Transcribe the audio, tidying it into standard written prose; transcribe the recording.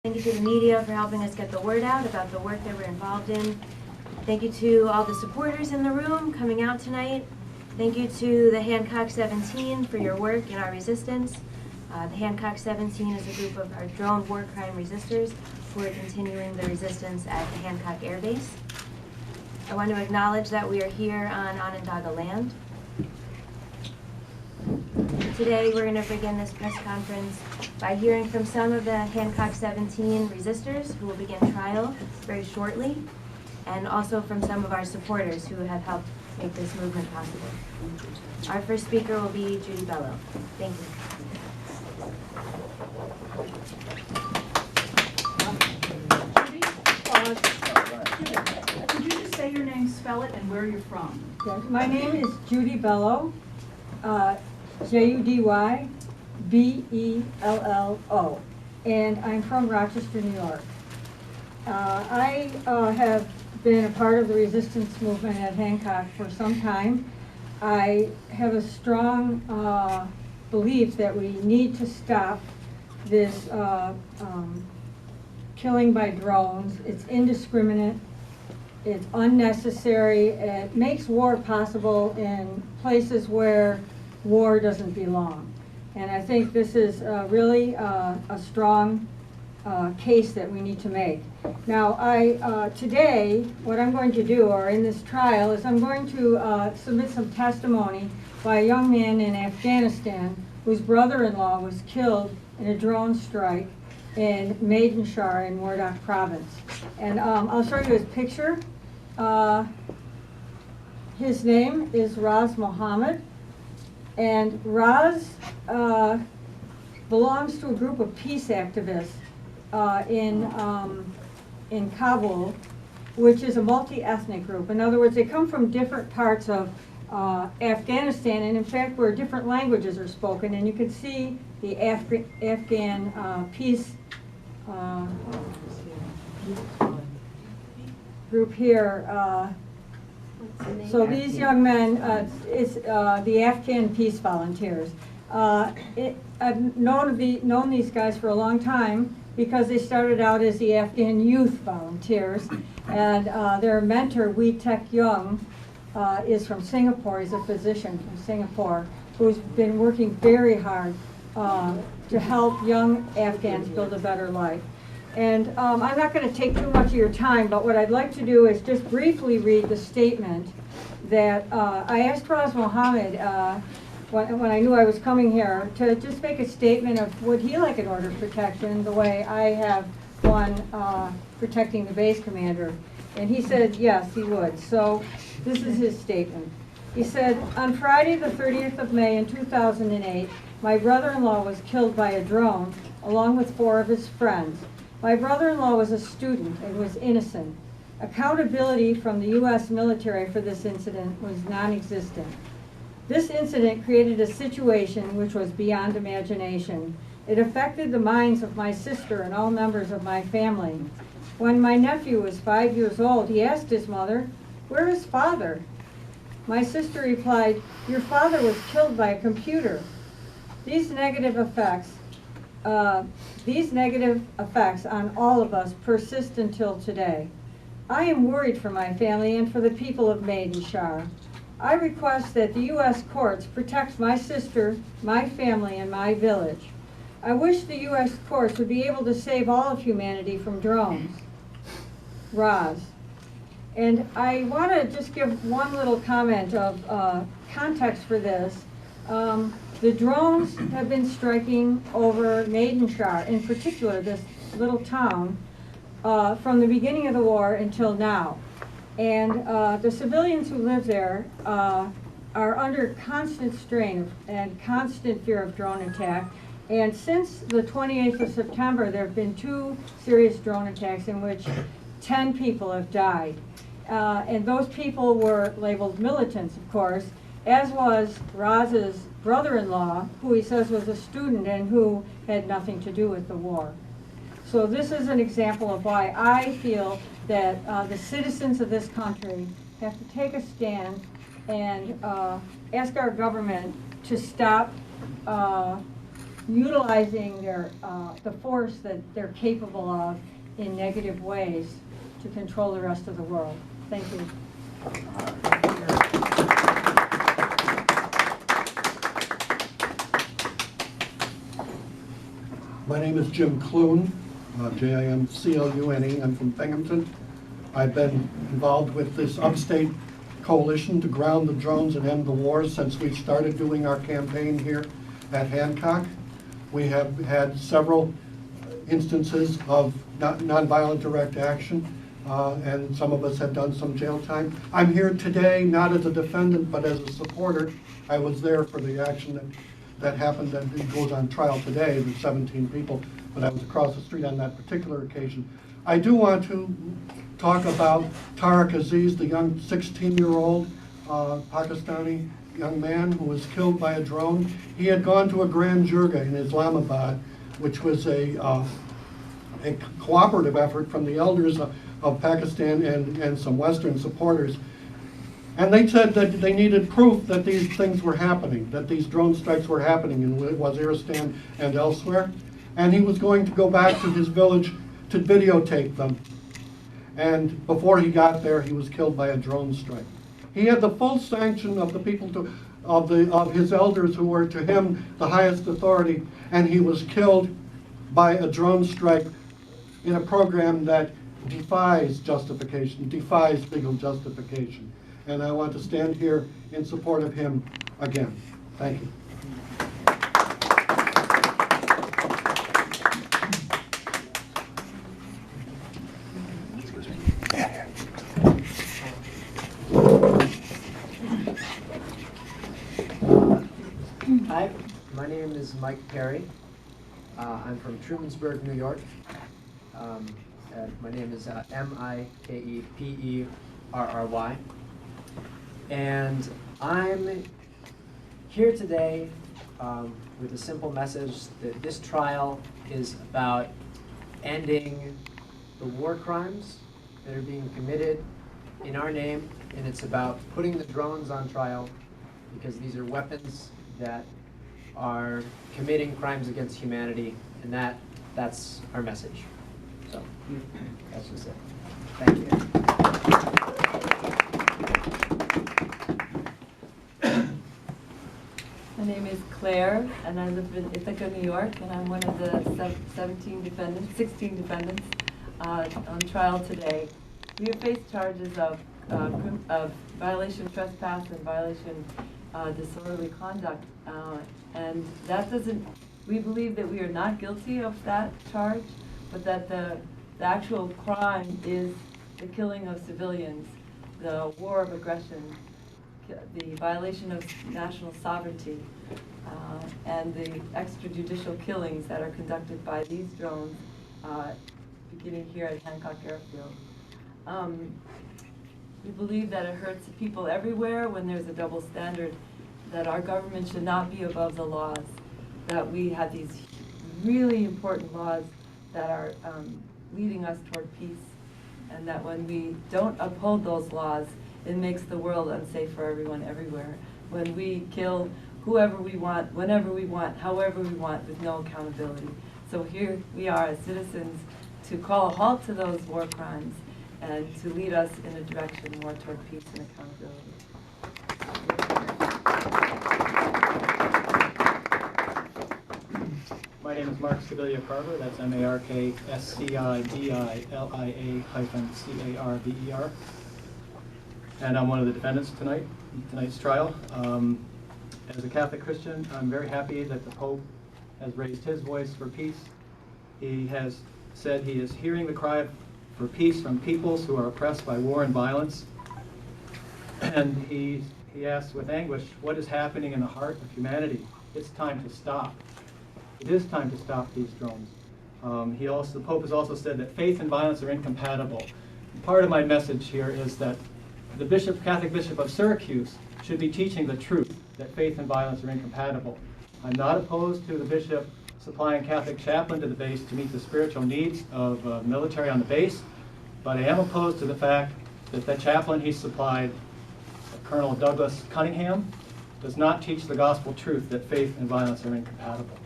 Thank you to the media for helping us get the word out about the work that we're involved in. Thank you to all the supporters in the room coming out tonight. Thank you to the Hancock 17 for your work in our resistance. The Hancock 17 is a group of our drone war crime resistors who are continuing the resistance at the Hancock Air Base. I want to acknowledge that we are here on Onondaga land. Today we're going to begin this press conference by hearing from some of the Hancock 17 resistors who will begin trial very shortly, and also from some of our supporters who have helped make this movement possible. Our first speaker will be Judy Bello. Thank you. Judy, could you just say your name, spell it, and where you're from? Yes, my name is Judy Bello, Judybello, and I'm from Rochester, New York. I have been a part of the resistance movement at Hancock for some time. I have a strong belief that we need to stop this killing by drones. It's indiscriminate. It's unnecessary. It makes war possible in places where war doesn't belong. And I think this is really a strong case that we need to make. Now, today, what I'm going to do, or in this trial, is I'm going to submit some testimony by a young man in Afghanistan whose brother-in-law was killed in a drone strike in Maidenshar in Wardak province. And I'll show you his picture. His name is Raz Mohammed, and Raz belongs to a group of peace activists in Kabul, which is a multi-ethnic group. In other words, they come from different parts of Afghanistan, and in fact where different languages are spoken. And you can see the Afghan peace group here. So these young men, it's the Afghan Peace Volunteers. I've known these guys for a long time because they started out as the Afghan Youth Volunteers, and their mentor, Wee Tek Young, is from Singapore. He's a physician from Singapore who's been working very hard to help young Afghans build a better life. And I'm not going to take too much of your time, but what I'd like to do is just briefly read the statement that I asked Raz Mohammed when I knew I was coming here to just make a statement of would he like an order of protection the way I have one protecting the base commander. And he said yes, he would. So this is his statement. He said, on Friday the 30th of May in 2008, my brother-in-law was killed by a drone along with 4 of his friends. My brother-in-law was a student and was innocent. Accountability from the U.S. military for this incident was non-existent. This incident created a situation which was beyond imagination. It affected the minds of my sister and all members of my family. When my nephew was 5 years old, he asked his mother, "Where is father?" My sister replied, "Your father was killed by a computer." These negative effects on all of us persist until today. I am worried for my family and for the people of Maidenshar. I request that the U.S. courts protect my sister, my family, and my village. I wish the U.S. courts would be able to save all of humanity from drones. Raz. And I want to just give one little comment of context for this. The drones have been striking over Maidenshar, in particular this little town, from the beginning of the war until now. And the civilians who live there are under constant strain and constant fear of drone attack. And since the 28th of September, there have been 2 serious drone attacks in which 10 people have died. And those people were labeled militants, of course, as was Raz's brother-in-law, who he says was a student and who had nothing to do with the war. So this is an example of why I feel that the citizens of this country have to take a stand and ask our government to stop utilizing the force that they're capable of in negative ways to control the rest of the world. Thank you. My name is Jim Clune, Jimclune. I'm from Binghamton. I've been involved with this upstate coalition to ground the drones and end the wars since we started doing our campaign here at Hancock. We have had several instances of nonviolent direct action, and some of us have done some jail time. I'm here today not as a defendant, but as a supporter. I was there for the action that happened, that goes on trial today, the 17 people, but I was across the street on that particular occasion. I do want to talk about Tariq Aziz, the young 16-year-old Pakistani young man who was killed by a drone. He had gone to a grand jirga in Islamabad, which was a cooperative effort from the elders of Pakistan and some Western supporters. And they said that they needed proof that these things were happening, that these drone strikes were happening in Waziristan and elsewhere. And he was going to go back to his village to videotape them. And before he got there, he was killed by a drone strike. He had the full sanction of the people of his elders, who were to him the highest authority, and he was killed by a drone strike in a program that defies justification, defies legal justification. And I want to stand here in support of him again. Thank you. Hi, my name is Mike Perry. I'm from Trumansburg, New York. My name is Mikeperry. And I'm here today with a simple message that this trial is about ending the war crimes that are being committed in our name, and it's about putting the drones on trial, because these are weapons that are committing crimes against humanity, and that's our message. So that's just it. Thank you. My name is Clare, and I live in Ithaca, New York, and I'm one of the 16 defendants on trial today. We have faced charges of violation of trespass and violation disorderly conduct, and that doesn't. We believe that we are not guilty of that charge, but that the actual crime is the killing of civilians, the war of aggression, the violation of national sovereignty, and the extrajudicial killings that are conducted by these drones, beginning here at Hancock Airfield. We believe that it hurts people everywhere when there's a double standard, that our government should not be above the laws, that we have these really important laws that are leading us toward peace, and that when we don't uphold those laws, it makes the world unsafe for everyone everywhere. When we kill whoever we want, whenever we want, however we want, with no accountability. So here we are as citizens to call a halt to those war crimes and to lead us in a direction more toward peace and accountability. My name is Marc Scibilia-Carver. That's MarcScibilia-Carver. And I'm one of the defendants in tonight's trial. As a Catholic Christian, I'm very happy that the Pope has raised his voice for peace. He has said he is hearing the cry for peace from peoples who are oppressed by war and violence. And he asks with anguish, what is happening in the heart of humanity? It's time to stop. It is time to stop these drones. The Pope has also said that faith and violence are incompatible. Part of my message here is that the Catholic Bishop of Syracuse should be teaching the truth, that faith and violence are incompatible. I'm not opposed to the bishop supplying Catholic chaplain to the base to meet the spiritual needs of military on the base, but I am opposed to the fact that the chaplain he supplied, Colonel Douglas Cunningham, does not teach the gospel truth that faith and violence are incompatible.